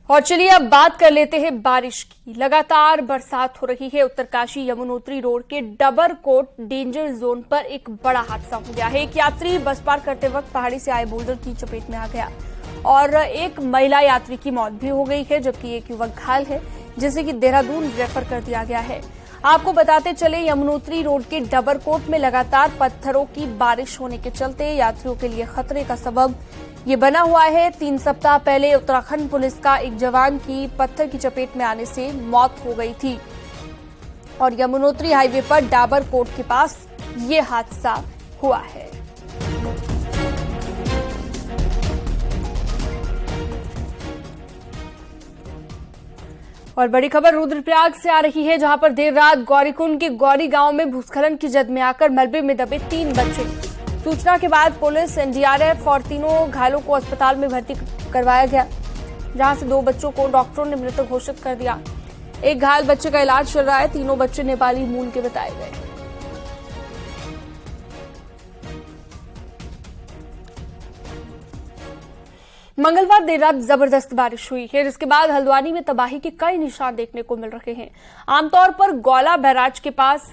और चलिए अब बात कर लेते हैं बारिश की। लगातार बरसात हो रही है। उत्तरकाशी यमुनोत्री रोड के डबरकोट डेंजर जोन पर एक बड़ा हादसा हो गया है। एक यात्री बस पार करते वक्त पहाड़ी से आए बोल्डर की चपेट में आ गया और एक महिला यात्री की मौत भी हो गई है, जबकि एक युवक घायल है जिसे कि देहरादून रेफर कर दिया गया है। आपको बताते चले, यमुनोत्री रोड के डबरकोट में लगातार पत्थरों की बारिश होने के चलते यात्रियों के लिए खतरे का सबब ये बना हुआ है। 3 सप्ताह पहले उत्तराखंड पुलिस का एक जवान की पत्थर की चपेट में आने से मौत हो गई थी और यमुनोत्री हाईवे पर डाबरकोट के पास ये हादसा हुआ है। और बड़ी खबर रुद्रप्रयाग से आ रही है, जहां पर देर रात गौरीकुंड के गौरी गांव में भूस्खलन की जद में आकर मलबे में दबे 3 बच्चे। सूचना के बाद पुलिस, एनडीआरएफ और तीनों घायलों को अस्पताल में भर्ती करवाया गया, जहां से 2 बच्चों को डॉक्टरों ने मृत घोषित कर दिया। एक घायल बच्चे का इलाज चल रहा है। तीनों बच्चे नेपाली मूल के बताए गए। मंगलवार देर रात जबरदस्त बारिश हुई है, जिसके बाद हल्द्वानी में तबाही के कई निशान देखने को मिल रहे हैं। आमतौर पर गौला बैराज के पास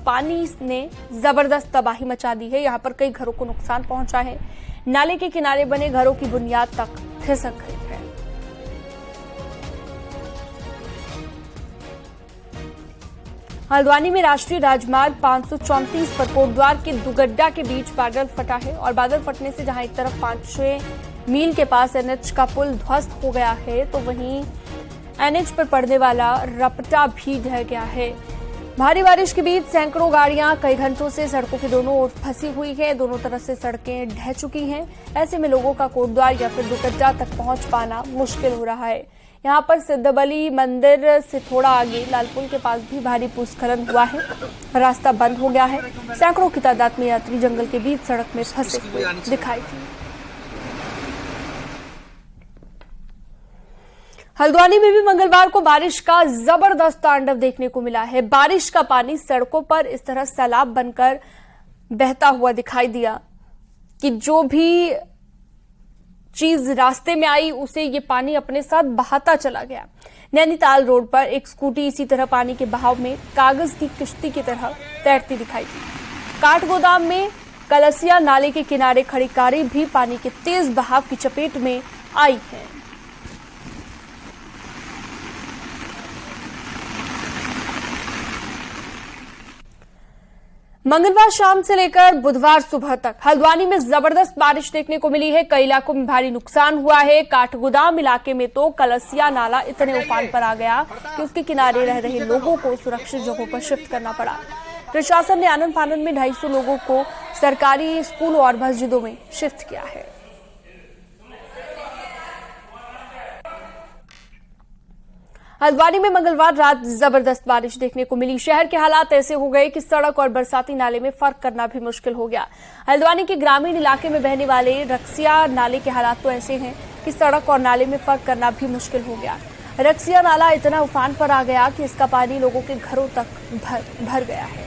पानी ने जबरदस्त तबाही मचा दी है। यहां पर कई घरों को नुकसान पहुंचा है। नाले के किनारे बने घरों की बुनियाद तक खिसक गई है। हल्द्वानी में राष्ट्रीय राजमार्ग 534 पर कोटद्वार के दुगड्डा के बीच बादल फटा है और बादल फटने से जहां एक तरफ 5-6 मील के पास एनएच का पुल ध्वस्त हो गया है, तो वहीं एनएच पर पड़ने वाला रपटा भी ढह गया है। भारी बारिश के बीच सैकड़ों गाड़ियां कई घंटों से सड़कों के दोनों ओर फंसी हुई है। दोनों तरफ से सड़कें ढह चुकी हैं। ऐसे में लोगों का कोटद्वार या फिर दुगड्डा तक पहुंच पाना मुश्किल हो रहा है। यहां पर सिद्धबली मंदिर से थोड़ा आगे लालपुल के पास भी भारी भूस्खलन हुआ है। रास्ता बंद हो गया है। सैकड़ों की तादाद में यात्री जंगल के बीच सड़क में फंसे हुए दिखाई दिए। हल्द्वानी में भी मंगलवार को बारिश का जबरदस्त तांडव देखने को मिला है। बारिश का पानी सड़कों पर इस तरह सैलाब बनकर बहता हुआ दिखाई दिया कि जो भी चीज रास्ते में आई उसे ये पानी अपने साथ बहाता चला गया। नैनीताल रोड पर एक स्कूटी इसी तरह पानी के बहाव में कागज की किश्ती की तरह तैरती दिखाई दी। काठगोदाम में कलसिया नाले के किनारे खड़ी कारें भी पानी के तेज बहाव की चपेट में आई है। मंगलवार शाम से लेकर बुधवार सुबह तक हल्द्वानी में जबरदस्त बारिश देखने को मिली है। कई इलाकों में भारी नुकसान हुआ है। काठगोदाम इलाके में तो कलसिया नाला इतने उफान पर आ गया कि उसके किनारे रह रहे लोगों को सुरक्षित जगहों पर शिफ्ट करना पड़ा। प्रशासन ने आनन फानन में 250 लोगों को सरकारी स्कूलों और मस्जिदों में शिफ्ट किया है। हल्द्वानी में मंगलवार रात जबरदस्त बारिश देखने को मिली। शहर के हालात ऐसे हो गए कि सड़क और बरसाती नाले में फर्क करना भी मुश्किल हो गया। हल्द्वानी के ग्रामीण इलाके में बहने वाले रक्सिया नाले के हालात तो ऐसे हैं कि सड़क और नाले में फर्क करना भी मुश्किल हो गया। रक्सिया नाला इतना उफान पर आ गया कि इसका पानी लोगों के घरों तक भर गया है।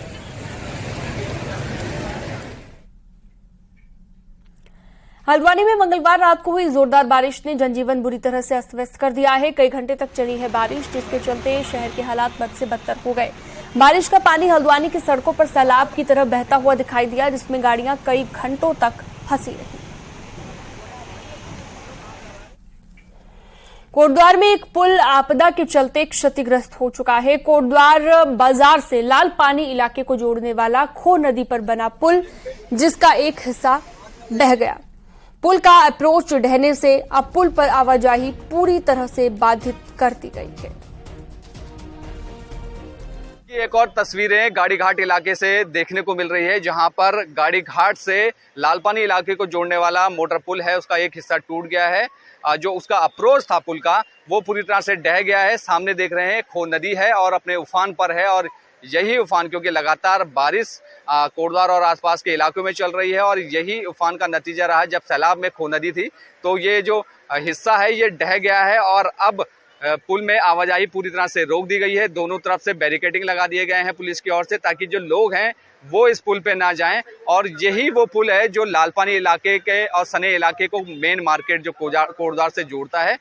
हल्द्वानी में मंगलवार रात को हुई जोरदार बारिश ने जनजीवन बुरी तरह से अस्त व्यस्त कर दिया है। कई घंटे तक चली है बारिश, जिसके चलते शहर के हालात बद से बदतर हो गए। बारिश का पानी हल्द्वानी की सड़कों पर सैलाब की तरह बहता हुआ दिखाई दिया, जिसमें गाड़ियां कई घंटों तक फंसी रही। कोटद्वार में एक पुल आपदा के चलते क्षतिग्रस्त हो चुका है। कोटद्वार बाजार से लाल पानी इलाके को जोड़ने वाला खो नदी पर बना पुल, जिसका एक हिस्सा बह गया। पुल का अप्रोच ढहने से अब पुल पर आवाजाही पूरी तरह से बाधित कर दी गई है। एक और तस्वीरें गाड़ी घाट इलाके से देखने को मिल रही है, जहां पर गाड़ी घाट से लालपानी इलाके को जोड़ने वाला मोटर पुल है, उसका एक हिस्सा टूट गया है। जो उसका अप्रोच था पुल का, वो पूरी तरह से ढह गया है। सामने देख रहे हैं खो नदी है और अपने उफान पर है और यही उफान, क्योंकि लगातार बारिश कोटद्वार और आसपास के इलाकों में चल रही है और यही उफान का नतीजा रहा। जब सैलाब में खो नदी थी तो ये जो हिस्सा है ये ढह गया है और अब पुल में आवाजाही पूरी तरह से रोक दी गई है। दोनों तरफ से बैरिकेडिंग लगा दिए गए हैं पुलिस की ओर से, ताकि जो लोग हैं वो इस पुल पे ना जाएं। और यही वो पुल है जो लालपानी इलाके के और सने इलाके को मेन मार्केट जो कोटद्वार से जोड़ता है।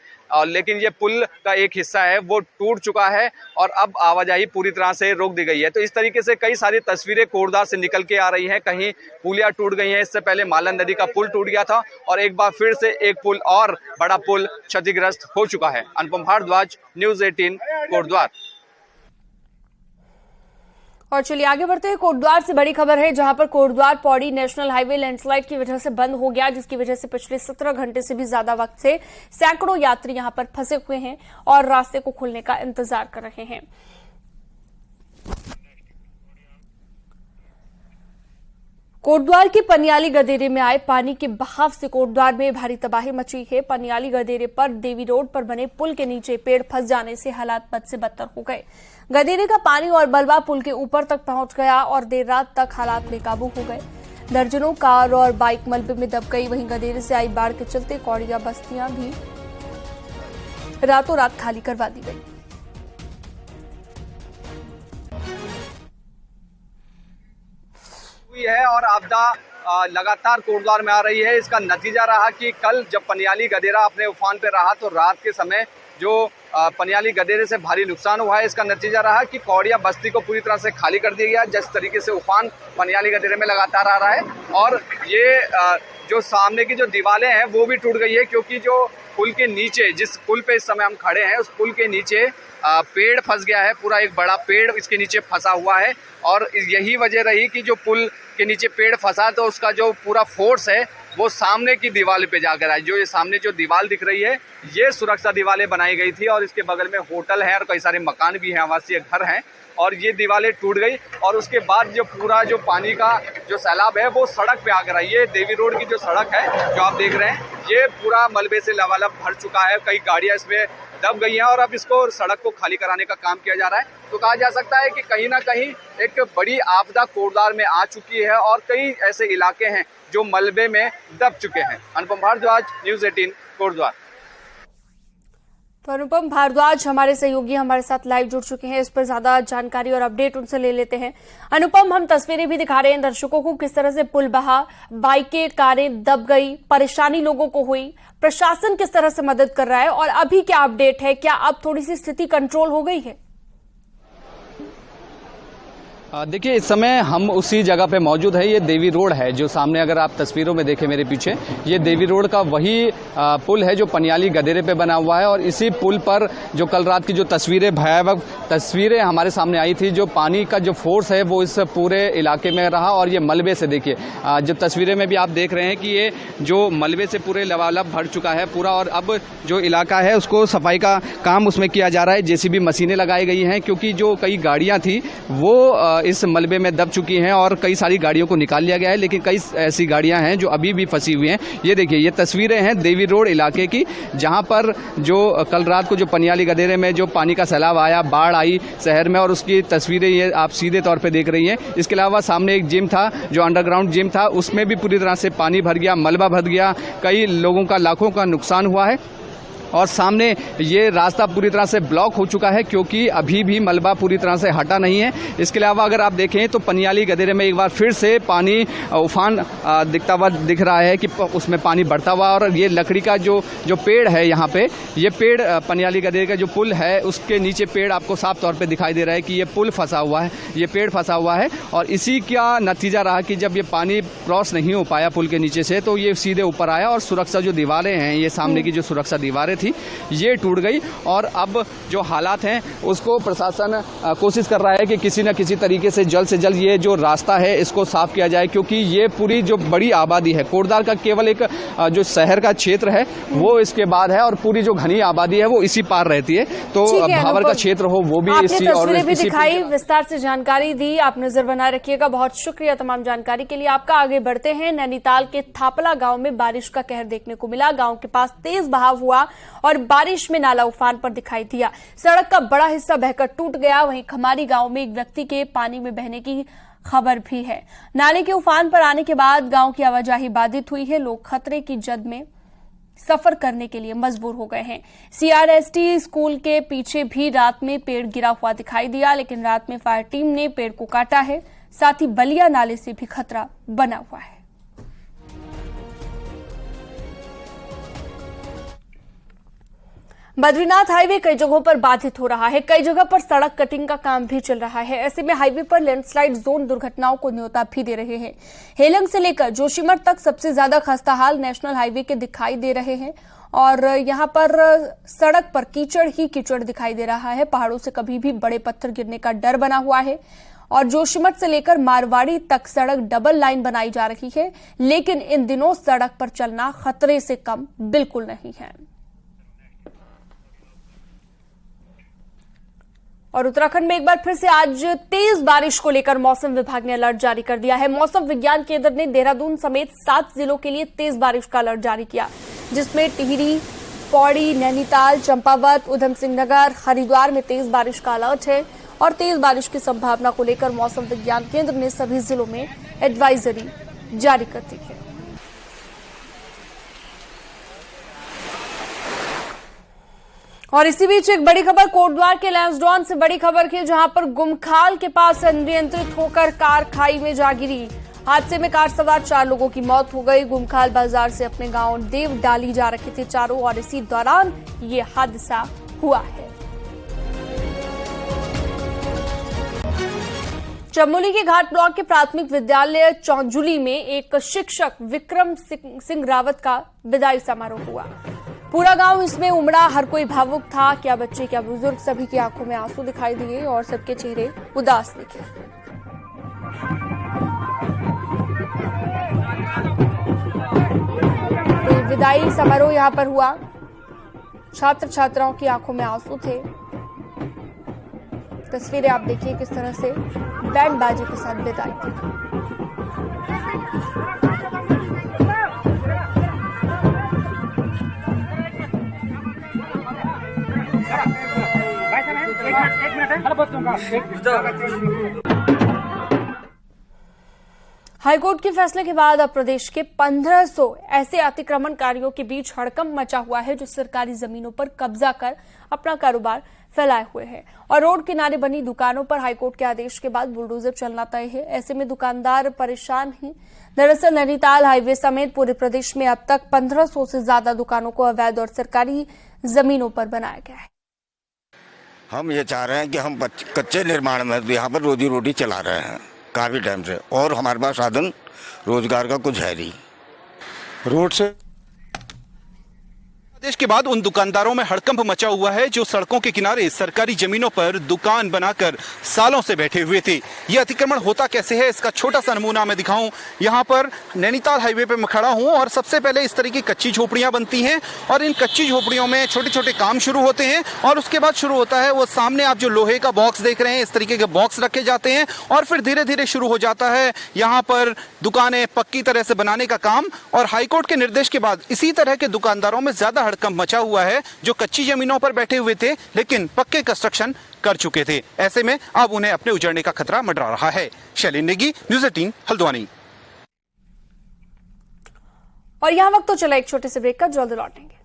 लेकिन ये पुल का एक हिस्सा है वो टूट चुका है और अब आवाजाही पूरी तरह से रोक दी गई है। तो इस तरीके से कई सारी तस्वीरें कोटद्वार से निकल के आ रही हैं। कहीं पुलिया टूट गई हैं, इससे पहले मालन नदी का पुल टूट गया था और एक बार फिर से एक पुल और बड़ा पुल क्षतिग्रस्त हो चुका है। अनुपम भारद्वाज, न्यूज़ 18 कोटद्वार। और चलिए आगे बढ़ते हैं। कोटद्वार से बड़ी खबर है, जहां पर Kotdwar Pauri national highway landslide की वजह से बंद हो गया, जिसकी वजह से पिछले 17 घंटे से भी ज्यादा वक्त से सैकड़ों यात्री यहां पर फंसे हुए हैं और रास्ते को खुलने का इंतजार कर रहे हैं। कोटद्वार के पनियाली गदेरे में आए पानी के बहाव से कोटद्वार में भारी तबाही मची है। पनियाली गदेरे पर देवी रोड पर बने पुल के नीचे पेड़ फंस जाने से हालात बद से बदतर हो गए। गदेरे का पानी और मलबा पुल के ऊपर तक पहुंच गया और देर रात तक हालात बेकाबू हो गए। दर्जनों कार और बाइक मलबे में दब गई। वहीं गदेरे से आई बाढ़ के चलते कौड़िया बस्तियां भी रातों रात खाली करवा दी गई। है और आपदा लगातार कोटद्वार में आ रही है। इसका नतीजा रहा कि कल जब पनियाली गदेरा अपने उफान पे रहा तो रात के समय जो पनियाली गदेरे से भारी नुकसान हुआ है, इसका नतीजा रहा कि कौड़िया बस्ती को पूरी तरह से खाली कर दिया गया। जिस तरीके से उफान पनियाली गदेरे में लगातार आ रहा है और ये जो सामने की जो दीवारें हैं वो भी टूट गई है, क्योंकि जो पुल के नीचे, जिस पुल पे इस समय हम खड़े हैं, उस पुल के नीचे पेड़ फंस गया है। पूरा एक बड़ा पेड़ इसके नीचे फंसा हुआ है और यही वजह रही कि जो पुल के नीचे पेड़ फंसा तो उसका जो पूरा फोर्स है वो सामने की दीवार पे जाकर आए। जो ये सामने जो दीवार दिख रही है ये सुरक्षा दीवारें बनाई गई थी और इसके बगल में होटल है और कई सारे मकान भी हैं, आवासीय घर हैं, और ये दीवारें टूट गई और उसके बाद जो पूरा जो पानी का जो सैलाब है वो सड़क पे आकर आई। ये देवी रोड की जो सड़क है जो आप देख रहे हैं ये पूरा मलबे से लबालब भर चुका है। कई गाड़ियां इसमें दब गई हैं और अब इसको सड़क को खाली कराने का काम किया जा रहा है। तो कहा जा सकता है कि कहीं ना कहीं एक बड़ी आपदा कोटद्वार में आ चुकी है और कई ऐसे इलाके हैं जो मलबे में दब चुके हैं। अनुपम भारद्वाज, न्यूज़ 18 कोटद्वार। तो अनुपम भारद्वाज हमारे सहयोगी हमारे साथ लाइव जुड़ चुके हैं। इस पर ज्यादा जानकारी और अपडेट उनसे ले लेते हैं। अनुपम, हम तस्वीरें भी दिखा रहे हैं दर्शकों को किस तरह से पुल बहा, बाइकें कारें दब गई, परेशानी लोगों को हुई, प्रशासन किस तरह से मदद कर रहा है और अभी क्या अपडेट है? क्या अब थोड़ी सी स्थिति कंट्रोल हो गई है? देखिए इस समय हम उसी जगह पे मौजूद है। ये देवी रोड है जो सामने अगर आप तस्वीरों में देखें मेरे पीछे, ये देवी रोड का वही पुल है जो पनियाली गदेरे पे बना हुआ है। और इसी पुल पर जो कल रात की जो तस्वीरें, भयावह तस्वीरें हमारे सामने आई थी, जो पानी का जो फोर्स है वो इस पूरे इलाके में रहा। और ये मलबे से देखिए, जो तस्वीरें में भी आप देख रहे हैं कि ये जो मलबे से पूरे लबालब भर चुका है पूरा। और अब जो इलाका है उसको सफाई का काम उसमें किया जा रहा है। जेसीबी मशीनें लगाई गई हैं, क्योंकि जो कई गाड़ियां थी वो इस मलबे में दब चुकी हैं और कई सारी गाड़ियों को निकाल लिया गया है, लेकिन कई ऐसी गाड़ियां हैं जो अभी भी फंसी हुई हैं। ये देखिए, ये तस्वीरें हैं देवी रोड इलाके की, जहां पर जो कल रात को जो पनियाली गदेरे में जो पानी का सैलाब आया, बाढ़ आई शहर में, और उसकी तस्वीरें ये आप सीधे तौर पे देख रही हैं। इसके अलावा सामने एक जिम था, जो अंडरग्राउंड जिम था, उसमें भी पूरी तरह से पानी भर गया, मलबा भर गया, कई लोगों का, लाखों का नुकसान हुआ है। और सामने ये रास्ता पूरी तरह से ब्लॉक हो चुका है, क्योंकि अभी भी मलबा पूरी तरह से हटा नहीं है। इसके अलावा अगर आप देखें तो पनियाली गदेरे में एक बार फिर से पानी उफान दिख रहा है कि उसमें पानी बढ़ता हुआ। और ये लकड़ी का जो पेड़ है यहाँ पे, ये पेड़ पनियाली गदेरे का जो पुल है उसके नीचे पेड़ आपको साफ तौर पे दिखाई दे रहा है कि ये पुल फंसा हुआ है, ये पेड़ फंसा हुआ है। और इसी का नतीजा रहा कि जब ये पानी क्रॉस नहीं हो पाया पुल के नीचे से, तो ये सीधे ऊपर आया और सुरक्षा जो दीवारें हैं, ये सामने की जो सुरक्षा दीवारें थी ये टूट गई। और अब जो हालात हैं उसको प्रशासन कोशिश कर रहा है कि किसी न किसी तरीके से जल्द ये जो रास्ता है इसको साफ किया जाए, क्योंकि ये पूरी जो बड़ी आबादी है, कोटद्वार का केवल एक जो शहर का क्षेत्र है वो इसके बाद है, और पूरी जो घनी आबादी है वो इसी पार रहती है। तो भावर का क्षेत्र हो वो भी इसी, और तस्वीरें भी दिखाई, विस्तार से जानकारी दी, आप नजर बनाए रखिएगा। बहुत शुक्रिया तमाम जानकारी के लिए आपका। आगे बढ़ते हैं। नैनीताल के थापला गांव में बारिश का कहर देखने को मिला। गांव के पास तेज बहाव हुआ और बारिश में नाला उफान पर दिखाई दिया। सड़क का बड़ा हिस्सा बहकर टूट गया। वहीं खमारी गांव में एक व्यक्ति के पानी में बहने की खबर भी है। नाले के उफान पर आने के बाद गांव की आवाजाही बाधित हुई है। लोग खतरे की जद में सफर करने के लिए मजबूर हो गए हैं। सीआरएसटी स्कूल के पीछे भी रात में पेड़ गिरा हुआ दिखाई दिया, लेकिन रात में फायर टीम ने पेड़ को काटा है। साथ ही बलिया नाले से भी खतरा बना हुआ है। बद्रीनाथ हाईवे कई जगहों पर बाधित हो रहा है। कई जगह पर सड़क कटिंग का काम भी चल रहा है। ऐसे में हाईवे पर लैंडस्लाइड जोन दुर्घटनाओं को न्योता भी दे रहे हैं। हेलंग से लेकर जोशीमठ तक सबसे ज्यादा खस्ता हाल नेशनल हाईवे के दिखाई दे रहे हैं और यहां पर सड़क पर कीचड़ ही कीचड़ दिखाई दे रहा है। पहाड़ों से कभी भी बड़े पत्थर गिरने का डर बना हुआ है और जोशीमठ से लेकर मारवाड़ी तक सड़क डबल लाइन बनाई जा रही है, लेकिन इन दिनों सड़क पर चलना खतरे से कम बिल्कुल नहीं है। और उत्तराखंड में एक बार फिर से आज तेज बारिश को लेकर मौसम विभाग ने अलर्ट जारी कर दिया है। मौसम विज्ञान केंद्र ने देहरादून समेत 7 जिलों के लिए तेज बारिश का अलर्ट जारी किया, जिसमें टिहरी, पौड़ी, नैनीताल, चंपावत, उधम सिंह नगर, हरिद्वार में तेज बारिश का अलर्ट है। और तेज बारिश की संभावना को लेकर मौसम विज्ञान केंद्र ने सभी जिलों में एडवाइजरी जारी कर दी है। और इसी बीच एक बड़ी खबर कोटद्वार के लैंसडॉन से बड़ी खबर की, जहां पर गुमखाल के पास अनियंत्रित होकर कार खाई में जा गिरी। हादसे में कार सवार 4 लोगों की मौत हो गई। गुमखाल बाजार से अपने गांव देव डाली जा रहे थे चारों और इसी दौरान ये हादसा हुआ है। चमोली के घाट ब्लॉक के प्राथमिक विद्यालय चौंजुली में एक शिक्षक विक्रम सिंह रावत का विदाई समारोह हुआ। पूरा गांव इसमें उमड़ा, हर कोई भावुक था। क्या बच्चे क्या बुजुर्ग, सभी की आंखों में आंसू दिखाई दिए और सबके चेहरे उदास दिखे। तो विदाई समारोह यहां पर हुआ। छात्र छात्राओं की आंखों में आंसू थे। तस्वीरें आप देखिए किस तरह से बैंड बाजे के साथ विदाई थी। हाईकोर्ट के फैसले के बाद अब प्रदेश के 1500 ऐसे अतिक्रमणकारियों के बीच हड़कंप मचा हुआ है, जो सरकारी जमीनों पर कब्जा कर अपना कारोबार फैलाए हुए हैं और रोड किनारे बनी दुकानों पर हाईकोर्ट के आदेश के बाद बुलडोजर चलना तय है। ऐसे में दुकानदार परेशान हैं। दरअसल नैनीताल हाईवे समेत पूरे प्रदेश में अब तक 1500 से ज्यादा दुकानों को अवैध और सरकारी जमीनों पर बनाया गया है। हम ये चाह रहे हैं कि हम कच्चे निर्माण में यहाँ पर रोजी रोटी चला रहे हैं काफी टाइम से, और हमारे पास साधन रोजगार का कुछ है नहीं। रोड से आदेश के बाद उन दुकानदारों में हड़कंप मचा हुआ है जो सड़कों के किनारे सरकारी जमीनों पर दुकान बनाकर सालों से बैठे हुए थे। यह अतिक्रमण होता कैसे है, इसका छोटा सा नमूना मैं दिखाऊं। यहाँ पर नैनीताल हाईवे पे मैं खड़ा हूँ और सबसे पहले इस तरह की कच्ची झोपड़ियां बनती हैं और इन कच्ची झोपड़ियों में छोटे छोटे काम शुरू होते हैं और उसके बाद शुरू होता है वो सामने आप जो लोहे का बॉक्स देख रहे हैं, इस तरीके के बॉक्स रखे जाते हैं और फिर धीरे धीरे शुरू हो जाता है यहाँ पर दुकानें पक्की तरह से बनाने का काम। और हाईकोर्ट के निर्देश के बाद इसी तरह के दुकानदारों में ज्यादा हड़कंप मचा हुआ है जो कच्ची जमीनों पर बैठे हुए थे लेकिन पक्के कंस्ट्रक्शन कर चुके थे। ऐसे में अब उन्हें अपने उजड़ने का खतरा मंडरा रहा है। शैलेंद्र नेगी, न्यूज़ 18 हल्द्वानी। और यहां वक्त तो चला एक छोटे से ब्रेक का, जल्द लौटेंगे।